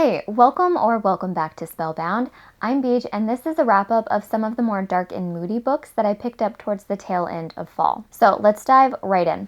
Hey, welcome back to Spellbound. I'm BEEJ, and this is a wrap-up of some of the more dark and moody books that I picked up towards the tail end of fall. So let's dive right in.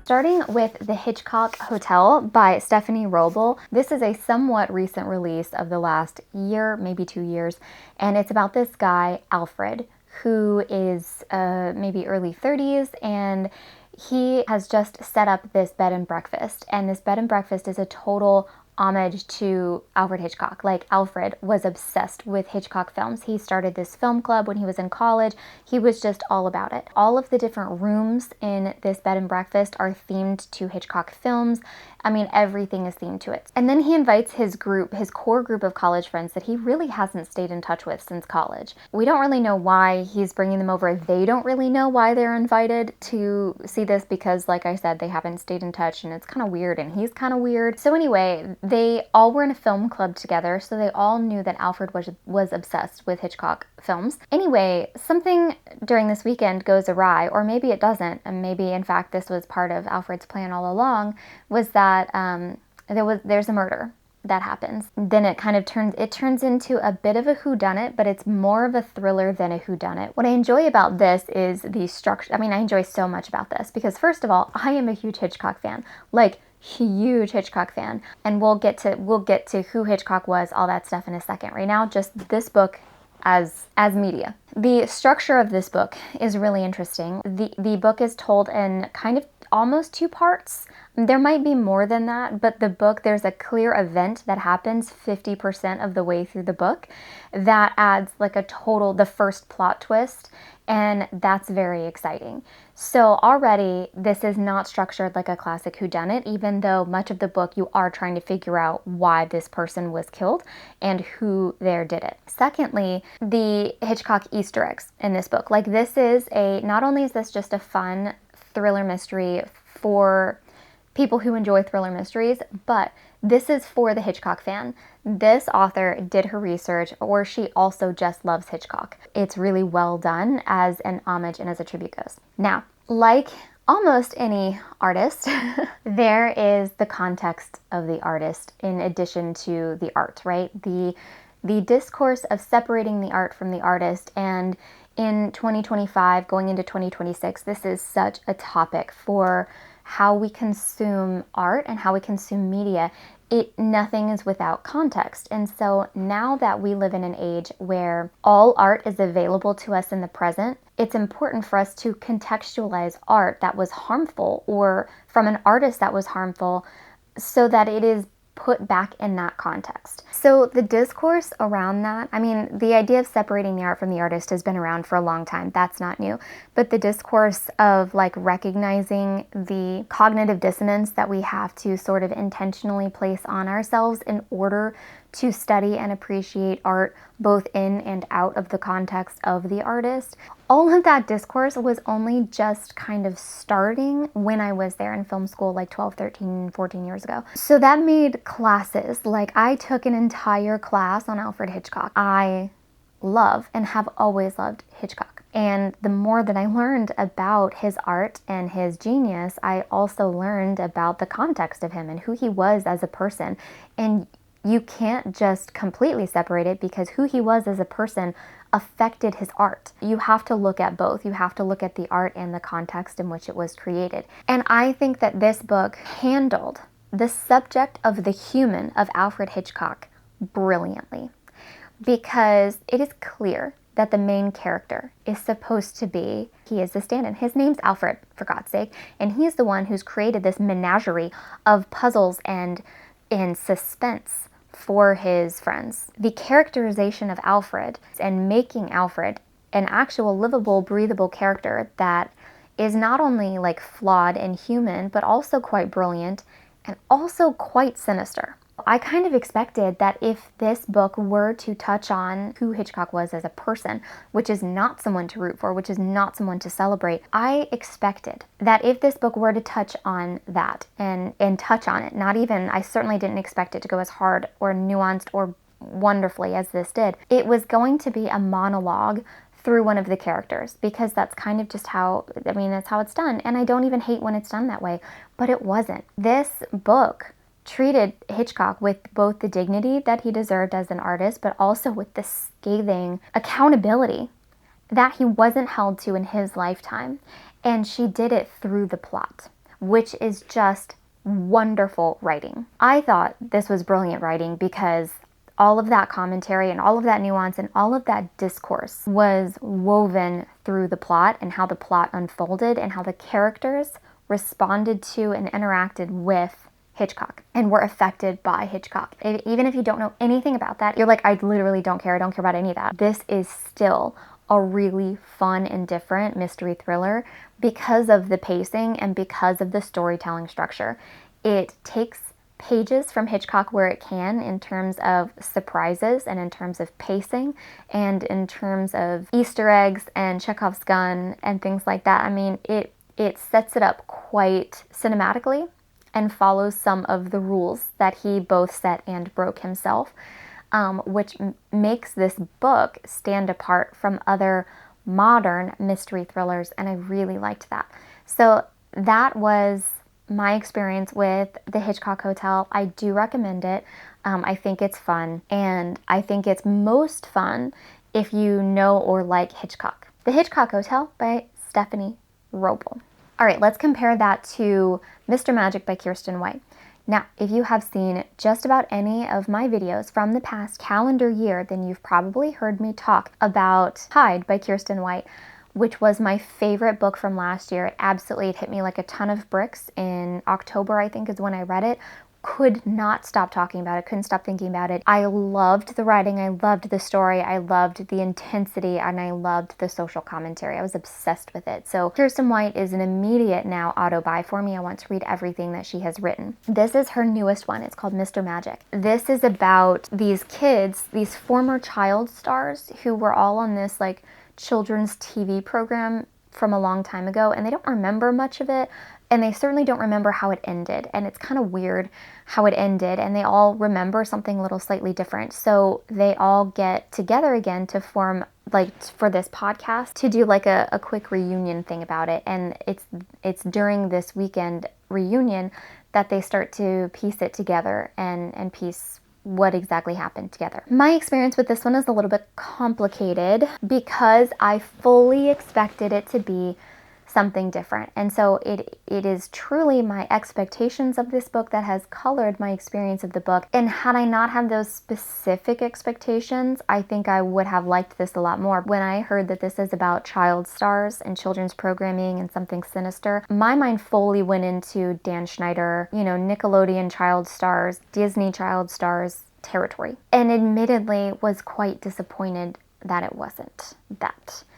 Starting with The Hitchcock Hotel by Stephanie Roble. This is a somewhat recent release of the last year, maybe 2 years, and it's about this guy, Alfred, who is maybe early 30s, and he has just set up this bed and breakfast. And this bed and breakfast is a total homage to Alfred Hitchcock. Like, Alfred was obsessed with Hitchcock films. He started this film club when he was in college. He was just all about it. All of the different rooms in this bed and breakfast are themed to Hitchcock films. I mean, everything is themed to it. And then he invites his core group of college friends that he really hasn't stayed in touch with since college. We don't really know why he's bringing them over. They don't really know why they're invited to see this because, like I said, they haven't stayed in touch, and it's kind of weird, and he's kind of weird. So anyway, they all were in a film club together, so they all knew that Alfred was obsessed with Hitchcock films. Anyway, something during this weekend goes awry, or maybe it doesn't, and maybe in fact this was part of Alfred's plan all along, was that there's a murder that happens. Then it kind of turns into a bit of a whodunit, but it's more of a thriller than a whodunit. What I enjoy about this is the structure. I mean, I enjoy so much about this because, first of all, I am a huge Hitchcock fan. Like, huge Hitchcock fan. And we'll get to who Hitchcock was, all that stuff in a second. Right now, just this book as media. The structure of this book is really interesting. The book is told in kind of almost 2 parts. There might be more than that, but the book, there's a clear event that happens 50% of the way through the book that adds like the first plot twist, and that's very exciting. So already this is not structured like a classic whodunit, even though much of the book you are trying to figure out why this person was killed and who there did it. Secondly, the Hitchcock Easter eggs in this book. Like, this is not only is this just a fun thriller mystery for people who enjoy thriller mysteries, but this is for the Hitchcock fan. This author did her research, or she also just loves Hitchcock. It's really well done as an homage and as a tribute goes. Now, like almost any artist, there is the context of the artist in addition to the art, right? The discourse of separating the art from the artist, and in 2025, going into 2026, this is such a topic for how we consume art and how we consume media. Nothing is without context. And so now that we live in an age where all art is available to us in the present, it's important for us to contextualize art that was harmful, or from an artist that was harmful, so that it is put back in that context. So the discourse around that, I mean, the idea of separating the art from the artist has been around for a long time. That's not new. But the discourse of like recognizing the cognitive dissonance that we have to sort of intentionally place on ourselves in order to study and appreciate art both in and out of the context of the artist. All of that discourse was only just kind of starting when I was there in film school like 12, 13, 14 years ago. So that made classes, like I took an entire class on Alfred Hitchcock. I love and have always loved Hitchcock. And the more that I learned about his art and his genius, I also learned about the context of him and who he was as a person. And you can't just completely separate it, because who he was as a person affected his art. You have to look at both. You have to look at the art and the context in which it was created. And I think that this book handled the subject of the human of Alfred Hitchcock brilliantly, because it is clear that the main character is supposed to be, he is the stand-in. His name's Alfred, for God's sake, and he's the one who's created this menagerie of puzzles and suspense for his friends. The characterization of Alfred and making Alfred an actual livable, breathable character that is not only like flawed and human, but also quite brilliant and also quite sinister. I kind of expected that if this book were to touch on who Hitchcock was as a person, which is not someone to root for, which is not someone to celebrate, I expected that if this book were to touch on that and touch on it, I certainly didn't expect it to go as hard or nuanced or wonderfully as this did. It was going to be a monologue through one of the characters, because that's kind of just how, I mean, that's how it's done. And I don't even hate when it's done that way, but it wasn't. This book treated Hitchcock with both the dignity that he deserved as an artist, but also with the scathing accountability that he wasn't held to in his lifetime. And she did it through the plot, which is just wonderful writing. I thought this was brilliant writing because all of that commentary and all of that nuance and all of that discourse was woven through the plot, and how the plot unfolded and how the characters responded to and interacted with Hitchcock and were affected by Hitchcock. Even if you don't know anything about that, you're like, I literally don't care. I don't care about any of that. This is still a really fun and different mystery thriller because of the pacing and because of the storytelling structure. It takes pages from Hitchcock where it can, in terms of surprises and in terms of pacing and in terms of Easter eggs and Chekhov's gun and things like that. I mean, it sets it up quite cinematically and follows some of the rules that he both set and broke himself, which makes this book stand apart from other modern mystery thrillers, and I really liked that. So that was my experience with the Hitchcock Hotel. I do recommend it. I think it's fun, and I think it's most fun if you know or like Hitchcock. The Hitchcock Hotel by Stephanie Roble. All right, let's compare that to Mr. Magic by Kiersten White. Now, if you have seen just about any of my videos from the past calendar year, then you've probably heard me talk about Hyde by Kiersten White, which was my favorite book from last year. It hit me like a ton of bricks in October, I think is when I read it. Could not stop talking about it, couldn't stop thinking about it. I loved the writing, I loved the story, I loved the intensity, and I loved the social commentary. I was obsessed with it. So Kiersten White is an immediate now auto buy for me. I want to read everything that she has written. This is her newest one. It's called Mr. Magic. This is about these kids, these former child stars who were all on this like children's TV program from a long time ago, and they don't remember much of it. And they certainly don't remember how it ended. And it's kind of weird how it ended. And they all remember something a little slightly different. So they all get together again to form, like, for this podcast, to do like a quick reunion thing about it. And it's during this weekend reunion that they start to piece it together and piece what exactly happened together. My experience with this one is a little bit complicated because I fully expected it to be something different. And so it is truly my expectations of this book that has colored my experience of the book. And had I not had those specific expectations, I think I would have liked this a lot more. When I heard that this is about child stars and children's programming and something sinister, my mind fully went into Dan Schneider, Nickelodeon child stars, Disney child stars territory. And admittedly was quite disappointed that it wasn't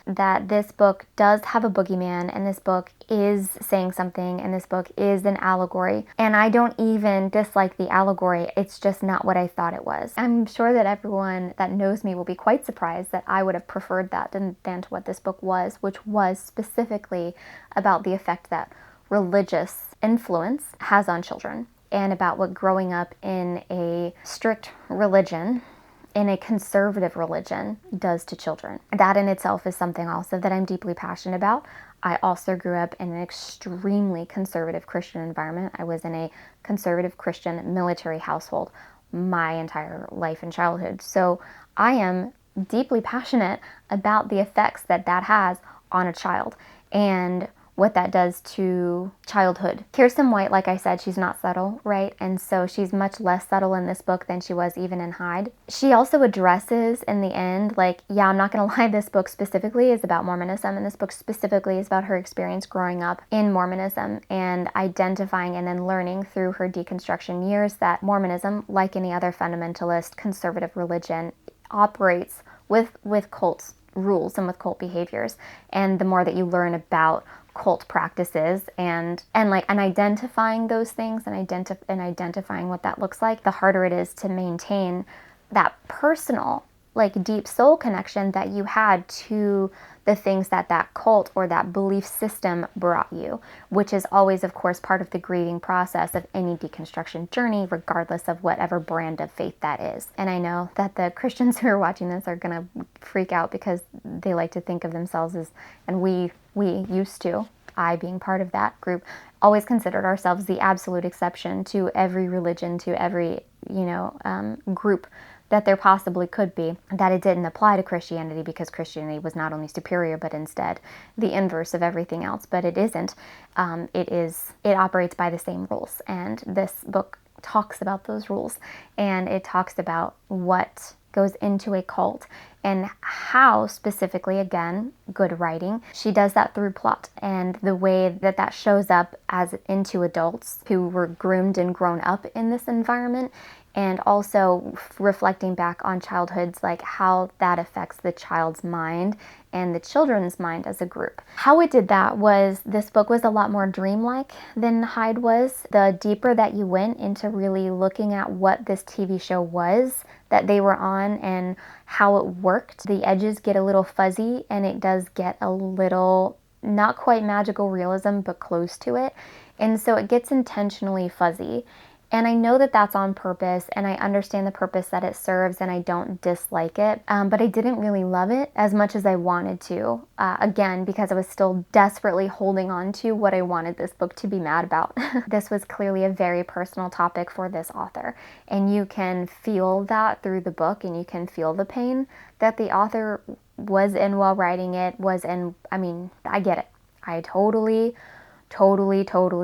that this book does have a boogeyman, and this book is saying something, and this book is an allegory. And I don't even dislike the allegory. It's just not what I thought it was. I'm sure that everyone that knows me will be quite surprised that I would have preferred that than to what this book was, which was specifically about the effect that religious influence has on children, and about what growing up in a strict religion, in a conservative religion, does to children. That in itself is something also that I'm deeply passionate about. I also grew up in an extremely conservative Christian environment. I was in a conservative Christian military household my entire life and childhood. So I am deeply passionate about the effects that has on a child and what that does to childhood. Kiersten White, like I said, she's not subtle, right? And so she's much less subtle in this book than she was even in Hyde. She also addresses in the end, like, yeah, I'm not gonna lie, this book specifically is about Mormonism, and this book specifically is about her experience growing up in Mormonism and identifying and then learning through her deconstruction years that Mormonism, like any other fundamentalist conservative religion, operates with cult rules and with cult behaviors. And the more that you learn about cult practices and identifying those things and identifying what that looks like, the harder it is to maintain that personal, like, deep soul connection that you had to the things that that cult or that belief system brought you, which is always, of course, part of the grieving process of any deconstruction journey, regardless of whatever brand of faith that is. And I know that the Christians who are watching this are gonna freak out because they like to think of themselves as, and we used to, I being part of that group, always considered ourselves the absolute exception to every religion, to every, group that there possibly could be, that it didn't apply to Christianity because Christianity was not only superior, but instead the inverse of everything else. But it isn't. It operates by the same rules. And this book talks about those rules, and it talks about what goes into a cult and how specifically, again, good writing, she does that through plot and the way that that shows up as into adults who were groomed and grown up in this environment, and also reflecting back on childhoods, like how that affects the child's mind and the children's mind as a group. How it did that was, this book was a lot more dreamlike than Hyde was. The deeper that you went into really looking at what this TV show was that they were on and how it worked, the edges get a little fuzzy, and it does get a little, not quite magical realism, but close to it. And so it gets intentionally fuzzy. And I know that that's on purpose, and I understand the purpose that it serves, and I don't dislike it, but I didn't really love it as much as I wanted to, again, because I was still desperately holding on to what I wanted this book to be mad about. This was clearly a very personal topic for this author, and you can feel that through the book, and you can feel the pain that the author was in while writing it, I get it. I totally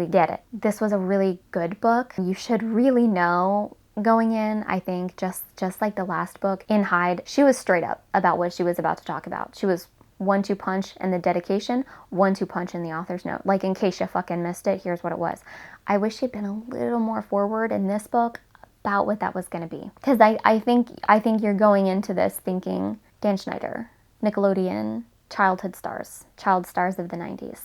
get it. This was a really good book. You should really know going in, I think, just like the last book in Hyde, she was straight up about what she was about to talk about. She was 1-2 punch in the dedication, 1-2 punch in the author's note. Like, in case you fucking missed it, here's what it was. I wish she'd been a little more forward in this book about what that was going to be. Because I think you're going into this thinking Dan Schneider, Nickelodeon, child stars of the 90s.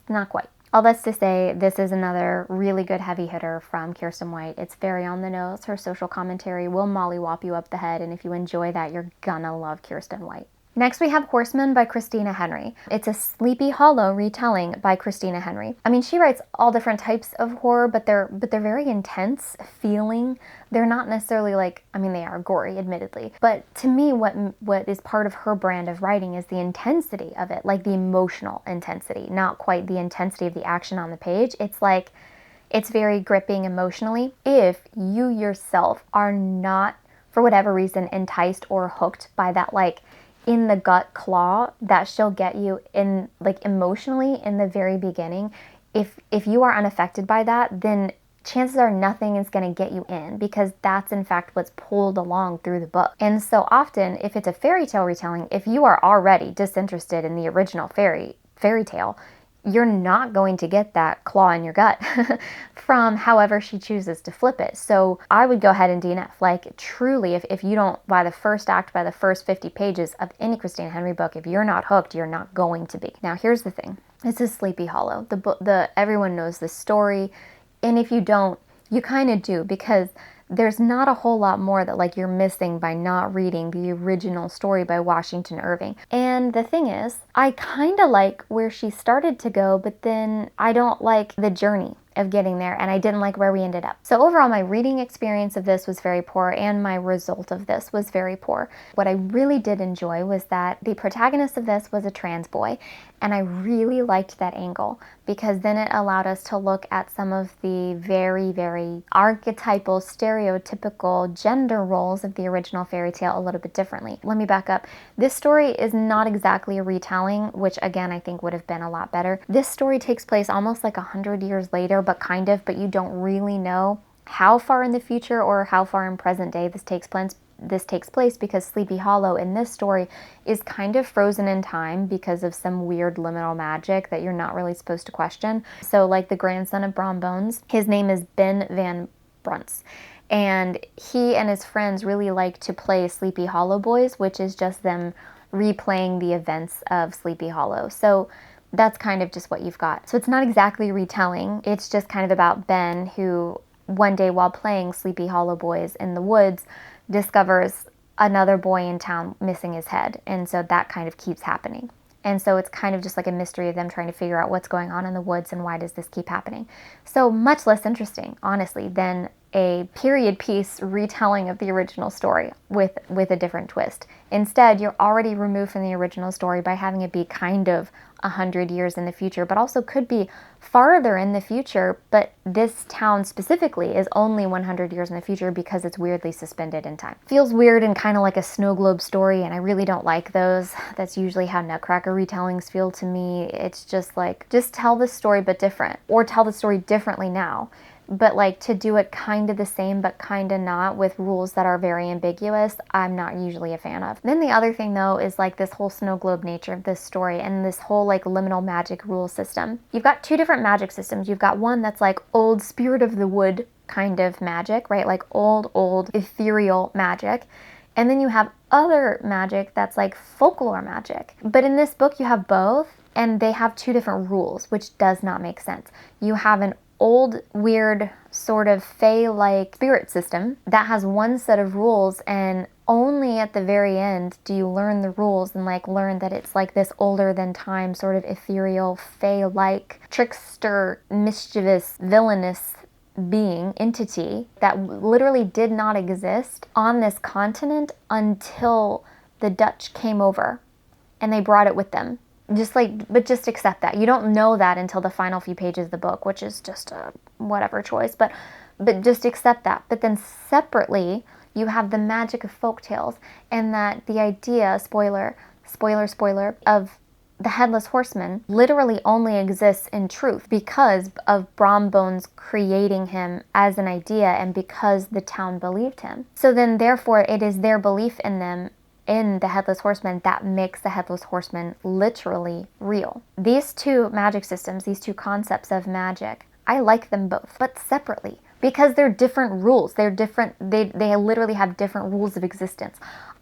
Not quite. All that's to say, this is another really good heavy hitter from Kiersten White. It's very on the nose. Her social commentary will mollywop you up the head, and if you enjoy that, you're gonna love Kiersten White. Next, we have Horseman by Christina Henry. It's a Sleepy Hollow retelling by Christina Henry. I mean, she writes all different types of horror, but they're very intense feeling. They're not necessarily they are gory, admittedly. But to me, what is part of her brand of writing is the intensity of it, like the emotional intensity, not quite the intensity of the action on the page. It's very gripping emotionally. If you yourself are not, for whatever reason, enticed or hooked by that, in the gut claw that she'll get you in, emotionally in the very beginning, if you are unaffected by that, then chances are nothing is going to get you in, because that's in fact what's pulled along through the book. And so often, if it's a fairy tale retelling, if you are already disinterested in the original fairy tale, you're not going to get that claw in your gut from however she chooses to flip it. So I would go ahead and DNF. Truly, if you don't, by the first act, by the first 50 pages of any Christina Henry book, if you're not hooked, you're not going to be. Now, here's the thing. This is Sleepy Hollow. Everyone knows this story. And if you don't, you kind of do, because there's not a whole lot more that you're missing by not reading the original story by Washington Irving. And the thing is, I kind of like where she started to go, but then I don't like the journey of getting there, and I didn't like where we ended up. So overall, my reading experience of this was very poor, and my result of this was very poor. What I really did enjoy was that the protagonist of this was a trans boy, and I really liked that angle, because then it allowed us to look at some of the very, very archetypal, stereotypical gender roles of the original fairy tale a little bit differently. Let me back up. This story is not exactly a retelling, which again I think would have been a lot better. This story takes place almost 100 years later, but you don't really know how far in the future or how far in present day this takes place, because Sleepy Hollow in this story is kind of frozen in time because of some weird liminal magic that you're not really supposed to question. So the grandson of Brom Bones, his name is Ben Van Bruntz, and he and his friends really like to play Sleepy Hollow Boys, which is just them replaying the events of Sleepy Hollow. So that's kind of just what you've got. So it's not exactly retelling. It's just kind of about Ben, who one day while playing Sleepy Hollow Boys in the woods discovers another boy in town missing his head. And so that kind of keeps happening. And so it's kind of just like a mystery of them trying to figure out what's going on in the woods and why does this keep happening. So much less interesting, honestly, than a period piece retelling of the original story with a different twist. Instead, you're already removed from the original story by having it be kind of 100 years in the future, but also could be farther in the future. But this town specifically is only 100 years in the future because it's weirdly suspended in time. Feels weird and kind of like a snow globe story, and I really don't like those. That's usually how Nutcracker retellings feel to me. It's just like, just tell the story but different, or tell the story differently now. But like, to do it kind of the same but kind of not with rules that are very ambiguous, I'm not usually a fan of. Then the other thing though is like this whole snow globe nature of this story and this whole like liminal magic rule system. You've got two different magic systems. You've got one that's like old spirit of the wood kind of magic, right? Like old ethereal magic. And then you have other magic that's like folklore magic. But in this book you have both, and they have two different rules, which does not make sense. You have an old, weird, sort of fae-like spirit system that has one set of rules, and only at the very end do you learn the rules and like learn that it's like this older than time, sort of ethereal, fae-like, trickster, mischievous, villainous being, entity that literally did not exist on this continent until the Dutch came over and they brought it with them. But just accept that. You don't know that until the final few pages of the book, which is just a whatever choice, but just accept that. But then separately, you have the magic of folktales, and that the idea, spoiler, of the Headless Horseman literally only exists in truth because of Brombones creating him as an idea and because the town believed him. So then therefore it is their belief in them, in the Headless Horseman, that makes the Headless Horseman literally real. These two magic systems, these two concepts of magic, I like them both, but separately, because they're different rules. They're different, they literally have different rules of existence.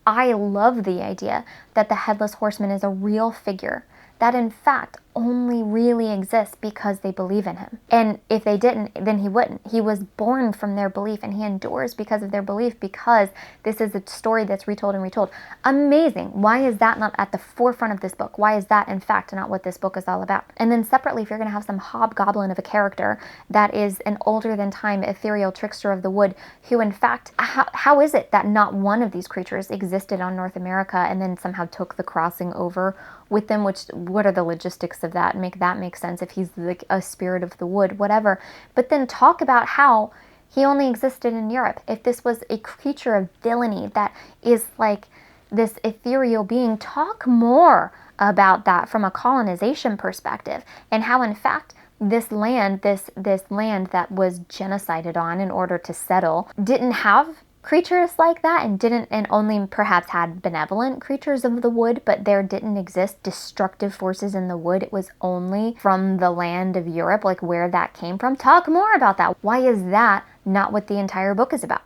I love the idea that the Headless Horseman is a real figure that in fact only really exists because they believe in him. And if they didn't, then he wouldn't. He was born from their belief, and he endures because of their belief, because this is a story that's retold and retold. Amazing. Why is that not at the forefront of this book? Why is that in fact not what this book is all about? And then separately, if you're going to have some hobgoblin of a character that is an older than time ethereal trickster of the wood, who in fact, how is it that not one of these creatures existed on North America and then somehow took the crossing over with them? What are the logistics of that? Make that make sense if he's like a spirit of the wood, whatever. But then talk about how he only existed in Europe. If this was a creature of villainy that is like this ethereal being, talk more about that from a colonization perspective, and how in fact this land that was genocided on in order to settle didn't have creatures like that, and only perhaps had benevolent creatures of the wood, but there didn't exist destructive forces in the wood. It was only from the land of Europe, like where that came from. Talk more about that. Why is that not what the entire book is about?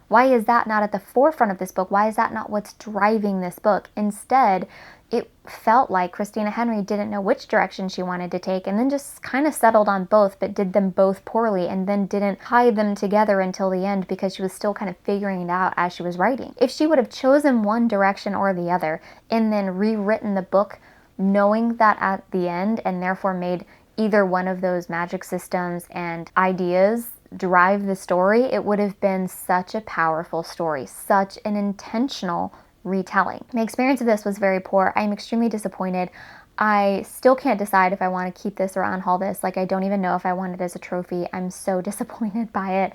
Why is that not at the forefront of this book? Why is that not what's driving this book? Instead, it felt like Christina Henry didn't know which direction she wanted to take, and then just kind of settled on both, but did them both poorly, and then didn't tie them together until the end because she was still kind of figuring it out as she was writing. If she would have chosen one direction or the other and then rewritten the book knowing that at the end, and therefore made either one of those magic systems and ideas drive the story, it would have been such a powerful story, such an intentional retelling. My experience of this was very poor. I'm extremely disappointed. I still can't decide if I want to keep this or unhaul this. Like, I don't even know if I want it as a trophy. I'm so disappointed by it.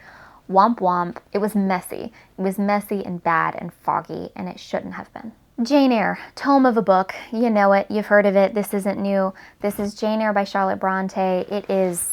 Womp womp. It was messy. It was messy and bad and foggy, and it shouldn't have been. Jane Eyre, tome of a book. You know it. You've heard of it. This isn't new. This is Jane Eyre by Charlotte Bronte. It is,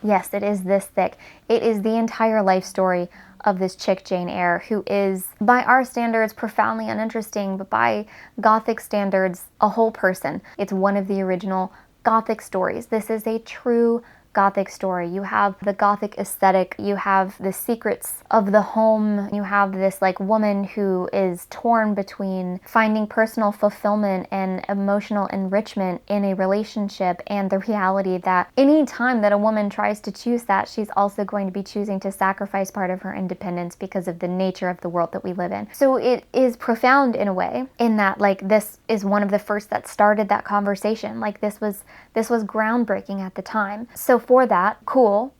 yes, it is this thick. It is the entire life story of this chick, Jane Eyre, who is, by our standards, profoundly uninteresting, but by Gothic standards, a whole person. It's one of the original Gothic stories. This is a true Gothic story. You have the Gothic aesthetic. You have the secrets of the home. You have this like woman who is torn between finding personal fulfillment and emotional enrichment in a relationship, and the reality that any time that a woman tries to choose that, she's also going to be choosing to sacrifice part of her independence because of the nature of the world that we live in. So it is profound in a way, in that like this is one of the first that started that conversation. Like this was groundbreaking at the time. So for that, cool.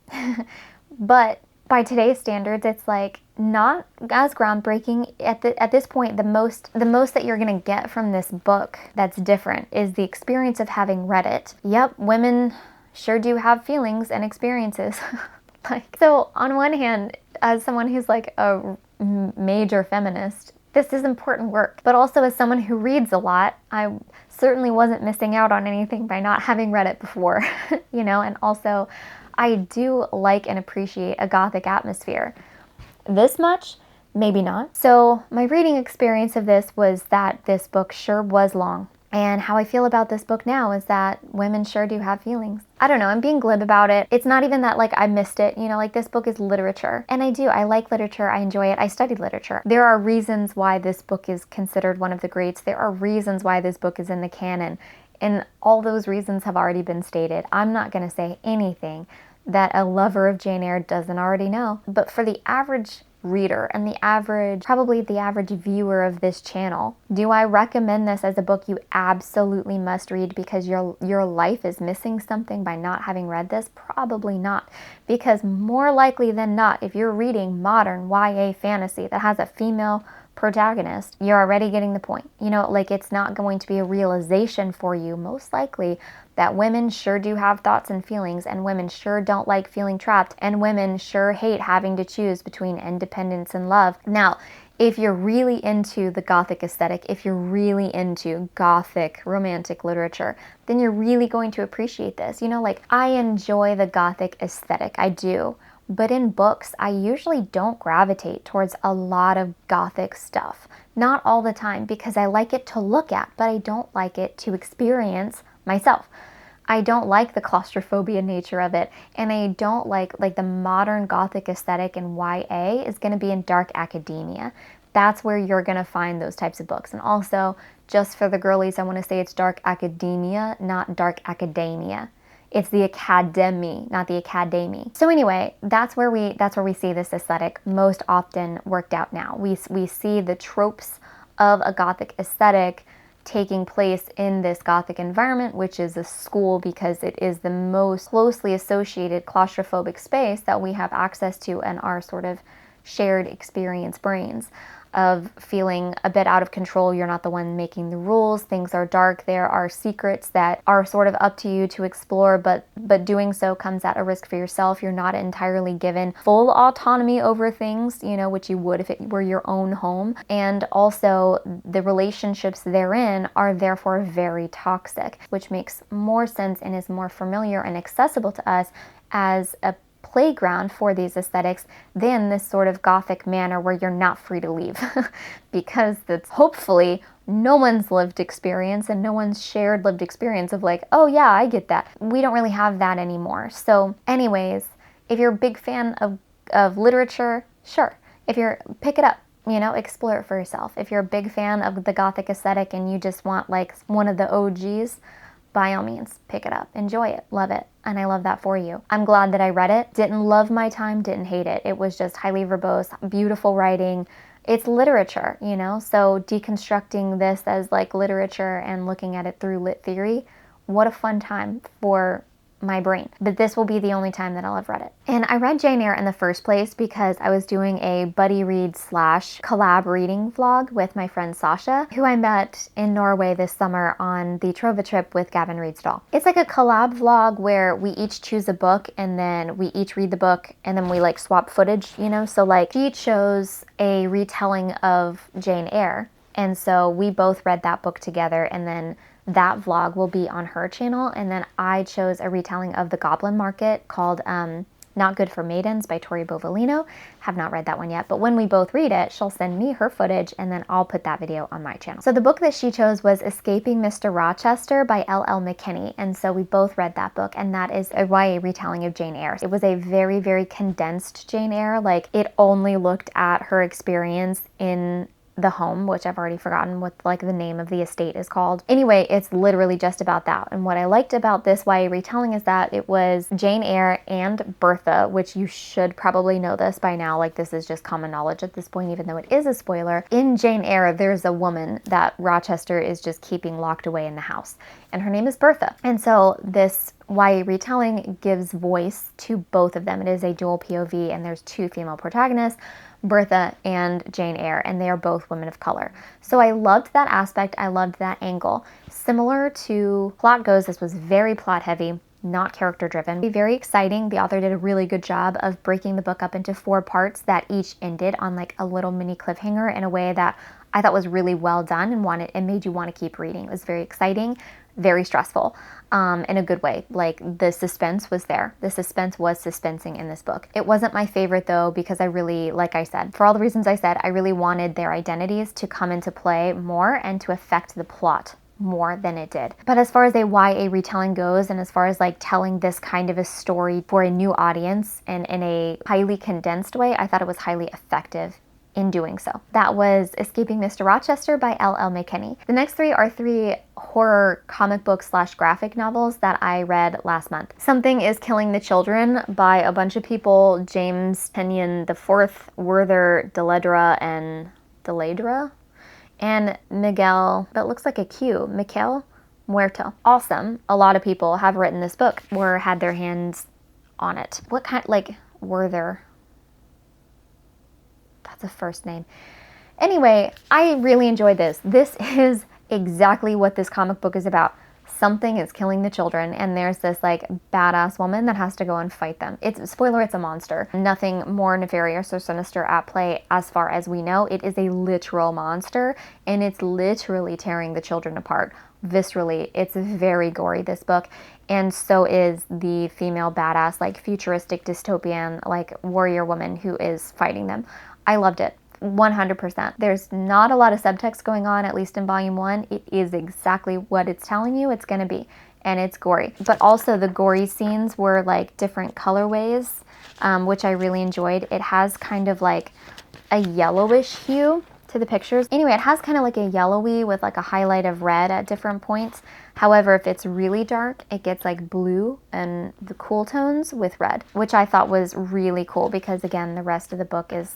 But by today's standards, it's like not as groundbreaking. At this point, the most that you're gonna get from this book that's different is the experience of having read it. Yep, women sure do have feelings and experiences. Like, so on one hand, as someone who's like a major feminist, this is important work. But also as someone who reads a lot, I certainly wasn't missing out on anything by not having read it before, you know, and also I do like and appreciate a Gothic atmosphere. This much, maybe not. So my reading experience of this was that this book sure was long. And how I feel about this book now is that women sure do have feelings. I don't know, I'm being glib about it. It's not even that like I missed it, you know, like this book is literature. And I like literature, I enjoy it, I studied literature. There are reasons why this book is considered one of the greats. There are reasons why this book is in the canon. And all those reasons have already been stated. I'm not gonna say anything that a lover of Jane Eyre doesn't already know. But for the average reader and probably the average viewer of this channel, do I recommend this as a book you absolutely must read because your life is missing something by not having read this? Probably not. Because more likely than not, if you're reading modern YA fantasy that has a female protagonist, you're already getting the point. You know, like it's not going to be a realization for you, most likely, that women sure do have thoughts and feelings, and women sure don't like feeling trapped, and women sure hate having to choose between independence and love. Now, if you're really into the Gothic aesthetic, if you're really into Gothic romantic literature, then you're really going to appreciate this. You know, like I enjoy the Gothic aesthetic, I do. But in books, I usually don't gravitate towards a lot of Gothic stuff. Not all the time, because I like it to look at, but I don't like it to experience myself. I don't like the claustrophobia nature of it, and I don't like the modern Gothic aesthetic in YA is going to be in dark academia. That's where you're going to find those types of books. And also, just for the girlies, I want to say it's dark academia, not dark academia. It's the academy, not the academy. So anyway, that's where we see this aesthetic most often worked out now. We see the tropes of a Gothic aesthetic taking place in this Gothic environment, which is a school, because it is the most closely associated claustrophobic space that we have access to in our sort of shared experience brains, of feeling a bit out of control. You're not the one making the rules. Things are dark. There are secrets that are sort of up to you to explore, but doing so comes at a risk for yourself. You're not entirely given full autonomy over things, you know, which you would if it were your own home. And also the relationships therein are therefore very toxic, which makes more sense and is more familiar and accessible to us as a playground for these aesthetics than this sort of Gothic manor where you're not free to leave because that's hopefully no one's lived experience and no one's shared lived experience of like, oh yeah, I get that. We don't really have that anymore. So anyways, if you're a big fan of literature, sure. Pick it up, you know, explore it for yourself. If you're a big fan of the Gothic aesthetic and you just want like one of the OGs, by all means, pick it up, enjoy it, love it, and I love that for you. I'm glad that I read it. Didn't love my time, didn't hate it. It was just highly verbose, beautiful writing. It's literature, you know, so deconstructing this as like literature and looking at it through lit theory, what a fun time for my brain. But this will be the only time that I'll have read it. And I read Jane Eyre in the first place because I was doing a buddy read / collab reading vlog with my friend Sasha, who I met in Norway this summer on the Trova trip with Gavin Reedstall. It's like a collab vlog where we each choose a book and then we each read the book and then we like swap footage, you know? So like she chose a retelling of Jane Eyre, and so we both read that book together, and then that vlog will be on her channel. And then I chose a retelling of The Goblin Market called Not Good for Maidens by Tori Bovalino. Have not read that one yet, but when we both read it, she'll send me her footage and then I'll put that video on my channel. So the book that she chose was Escaping Mr. Rochester by L.L. McKinney, and so we both read that book, and that is a YA retelling of Jane Eyre. It was a very, very condensed Jane Eyre. Like, it only looked at her experience in the home, which I've already forgotten what like the name of the estate is called. Anyway, it's literally just about that. And what I liked about this YA retelling is that it was Jane Eyre and Bertha, which you should probably know this by now. Like, this is just common knowledge at this point, even though it is a spoiler. In Jane Eyre, there's a woman that Rochester is just keeping locked away in the house, and her name is Bertha. And so this YA retelling gives voice to both of them. It is a dual POV, and there's two female protagonists, Bertha and Jane Eyre, and they are both women of color. So I loved that aspect. I loved that angle. Similar to plot goes, this was very plot heavy, not character driven. Very exciting. The author did a really good job of breaking the book up into 4 parts that each ended on like a little mini cliffhanger in a way that I thought was really well done and made you want to keep reading. It was very exciting, very stressful, in a good way. Like, the suspense was there. The suspense was suspensing in this book. It wasn't my favorite though, because I really, like I said, for all the reasons I said, I really wanted their identities to come into play more and to affect the plot more than it did. But as far as a YA retelling goes, and as far as like telling this kind of a story for a new audience and in a highly condensed way, I thought it was highly effective in doing so. That was Escaping Mr. Rochester by L.L. McKinney. The next 3 are 3 horror comic book / graphic novels that I read last month. Something is Killing the Children by a bunch of people, James Kenyon IV, Werther Deledra and Miguel, that looks like a Q, Miquel Muerto. Awesome. A lot of people have written this book or had their hands on it. What kind, like Werther? That's a first name. Anyway, I really enjoyed this. This is exactly what this comic book is about. Something is killing the children, and there's this like badass woman that has to go and fight them. Spoiler, it's a monster. Nothing more nefarious or sinister at play as far as we know. It is a literal monster, and it's literally tearing the children apart viscerally. It's very gory, this book, and so is the female badass, like futuristic dystopian, like warrior woman who is fighting them. I loved it. 100%. There's not a lot of subtext going on, at least in volume 1. It is exactly what it's telling you it's going to be, and it's gory. But also the gory scenes were like different colorways, which I really enjoyed. It has kind of like a yellowish hue to the pictures. Anyway, it has kind of like a yellowy with like a highlight of red at different points. However, if it's really dark, it gets like blue and the cool tones with red, which I thought was really cool because, again, the rest of the book is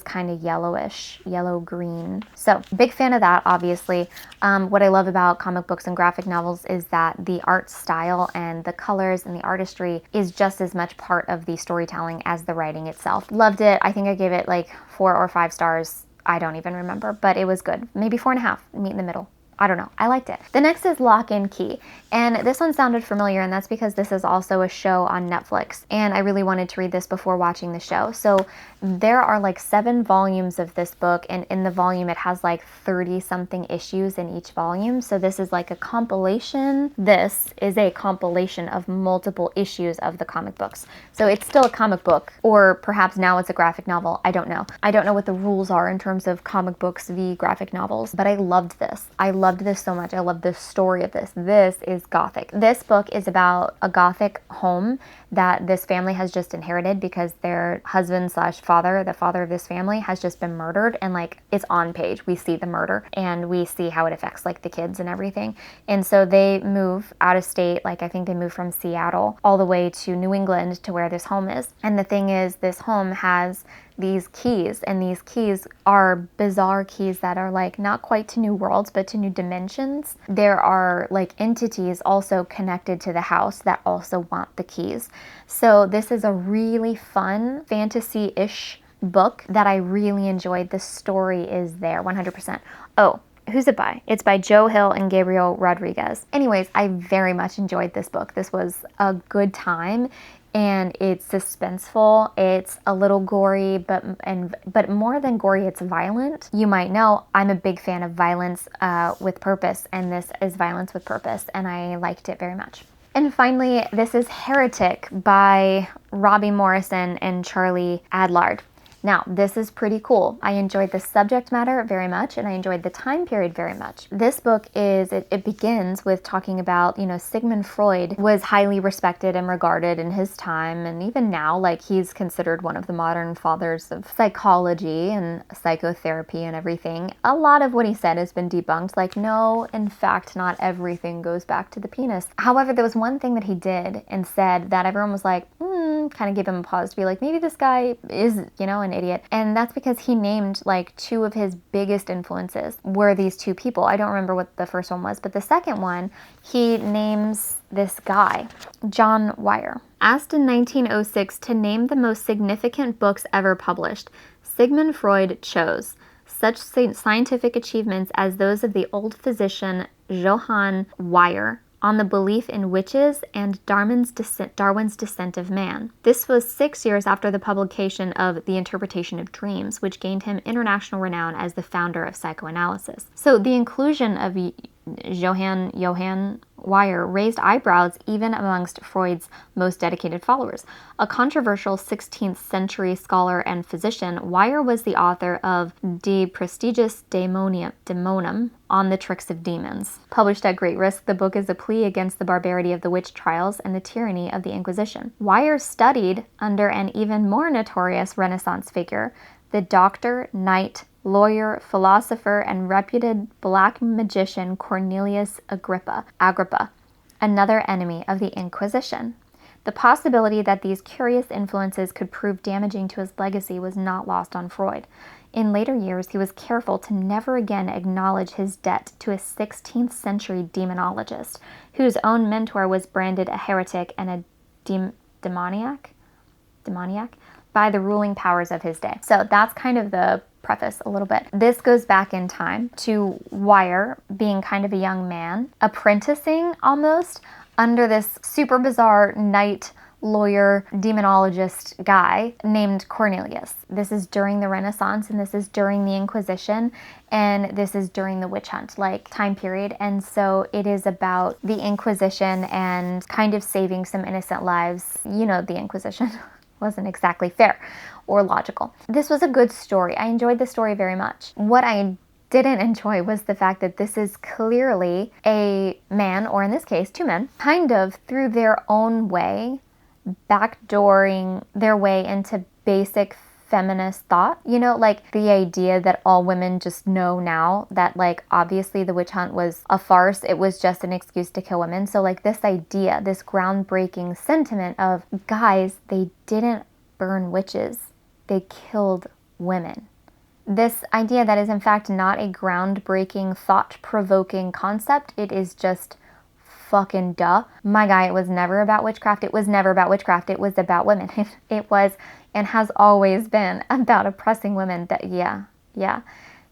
kind of yellowish, yellow-green. So, big fan of that, obviously. What I love about comic books and graphic novels is that the art style and the colors and the artistry is just as much part of the storytelling as the writing itself. Loved it. I think I gave it like 4 or 5 stars. I don't even remember, but it was good. Maybe 4.5, meet in the middle. I don't know. I liked it. The next is Locke Key, and this one sounded familiar, and that's because this is also a show on Netflix, and I really wanted to read this before watching the show. So there are like 7 volumes of this book, and in the volume it has like 30-something issues in each volume. So this is like a compilation. This is a compilation of multiple issues of the comic books. So it's still a comic book, or perhaps now it's a graphic novel. I don't know. I don't know what the rules are in terms of comic books v. graphic novels, but I loved this. I loved this so much. I love the story of this. This is gothic. This book is about a gothic home that this family has just inherited because their husband / father, the father of this family, has just been murdered, and like it's on page. We see the murder and we see how it affects like the kids and everything. And so they move out of state. Like I think they moved from Seattle all the way to New England to where this home is. And the thing is, this home has these keys, and these keys are bizarre keys that are like not quite to new worlds but to new dimensions. There are like entities also connected to the house that also want the keys. So this is a really fun fantasy-ish book that I really enjoyed. The story is there 100%. Oh, who's it by? It's by Joe Hill and Gabriel Rodriguez. Anyways, I very much enjoyed this book. This was a good time. And it's suspenseful. It's a little gory, but more than gory, it's violent. You might know I'm a big fan of violence with purpose, and this is violence with purpose, and I liked it very much. And finally, this is Heretic by Robbie Morrison and Charlie Adlard. Now, this is pretty cool. I enjoyed the subject matter very much, and I enjoyed the time period very much. This book it begins with talking about, Sigmund Freud was highly respected and regarded in his time, and even now, like, he's considered one of the modern fathers of psychology and psychotherapy and everything. A lot of what he said has been debunked, like, no, in fact, not everything goes back to the penis. However, there was one thing that he did and said that everyone was like, kind of gave him a pause to be like, maybe this guy is, an idiot. And that's because he named like two of his biggest influences were these two people. I don't remember what the first one was, but the second one, he names this guy, John Eyre. Asked in 1906 to name the most significant books ever published, Sigmund Freud chose such scientific achievements as those of the old physician Johann Eyre on the belief in witches and Darwin's Descent of Man. This was 6 years after the publication of The Interpretation of Dreams, which gained him international renown as the founder of psychoanalysis. So the inclusion of Johann Eyre raised eyebrows even amongst Freud's most dedicated followers. A controversial 16th century scholar and physician, Eyre was the author of De Prestigiis Daemonum on the Tricks of Demons. Published at great risk, the book is a plea against the barbarity of the witch trials and the tyranny of the Inquisition. Eyre studied under an even more notorious Renaissance figure, the doctor, knight, lawyer, philosopher, and reputed black magician Cornelius Agrippa, another enemy of the Inquisition. The possibility that these curious influences could prove damaging to his legacy was not lost on Freud. In later years, he was careful to never again acknowledge his debt to a 16th century demonologist, whose own mentor was branded a heretic and a demoniac by the ruling powers of his day. So that's kind of the preface a little bit. This goes back in time to Eyre being kind of a young man, apprenticing almost under this super bizarre knight, lawyer, demonologist guy named Cornelius. This is during the Renaissance, and this is during the Inquisition, and this is during the witch hunt, like, time period. And so it is about the Inquisition and kind of saving some innocent lives. The Inquisition wasn't exactly fair or logical. This was a good story. I enjoyed the story very much. What I didn't enjoy was the fact that this is clearly a man, or in this case, two men, kind of through their own way, backdooring their way into basic feminist thought. Like the idea that all women just know now that, like, obviously the witch hunt was a farce. It was just an excuse to kill women. So, like, this idea, this groundbreaking sentiment of, guys, they didn't burn witches. They killed women. This idea that is in fact not a groundbreaking, thought-provoking concept. It is just fucking duh. My guy, it was never about witchcraft. It was never about witchcraft. It was about women. It was and has always been about oppressing women. Yeah.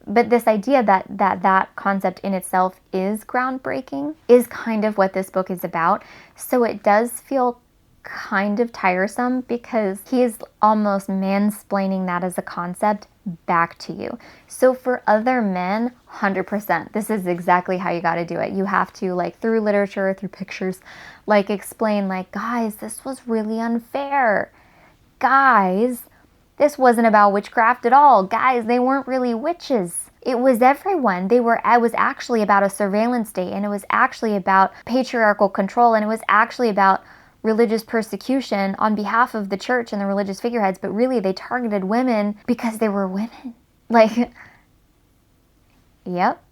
But this idea that concept in itself is groundbreaking is kind of what this book is about. So it does feel kind of tiresome because he is almost mansplaining that as a concept back to you. So for other men, 100%, this is exactly how you got to do it. You have to, like, through literature, through pictures, like, explain, like, guys, this was really unfair. Guys, this wasn't about witchcraft at all. Guys, they weren't really witches. It was everyone. It was actually about a surveillance state, and it was actually about patriarchal control, and it was actually about religious persecution on behalf of the church and the religious figureheads, but really they targeted women because they were women. Like, yep.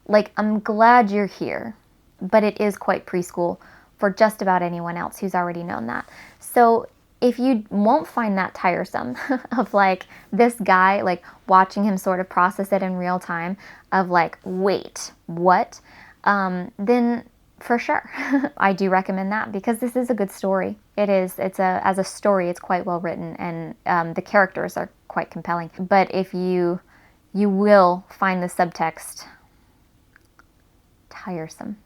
Like, I'm glad you're here, but it is quite preschool for just about anyone else who's already known that. So if you won't find that tiresome of, like, this guy, like, watching him sort of process it in real time of, like, wait, what? Then for sure, I do recommend that because this is a good story. It is. As a story, it's quite well written, and the characters are quite compelling. But if you will find the subtext tiresome.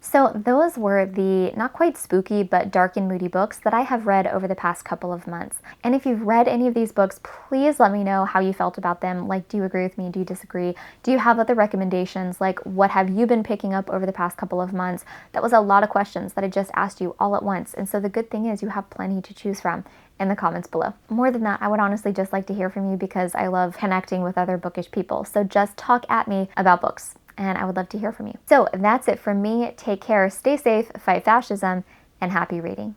So those were the not quite spooky but dark and moody books that I have read over the past couple of months. And if you've read any of these books, please let me know how you felt about them. Like, do you agree with me? Do you disagree? Do you have other recommendations? Like, what have you been picking up over the past couple of months? That was a lot of questions that I just asked you all at once. And so the good thing is you have plenty to choose from in the comments below. More than that, I would honestly just like to hear from you because I love connecting with other bookish people. So just talk at me about books, and I would love to hear from you. So that's it from me. Take care, stay safe, fight fascism, and happy reading.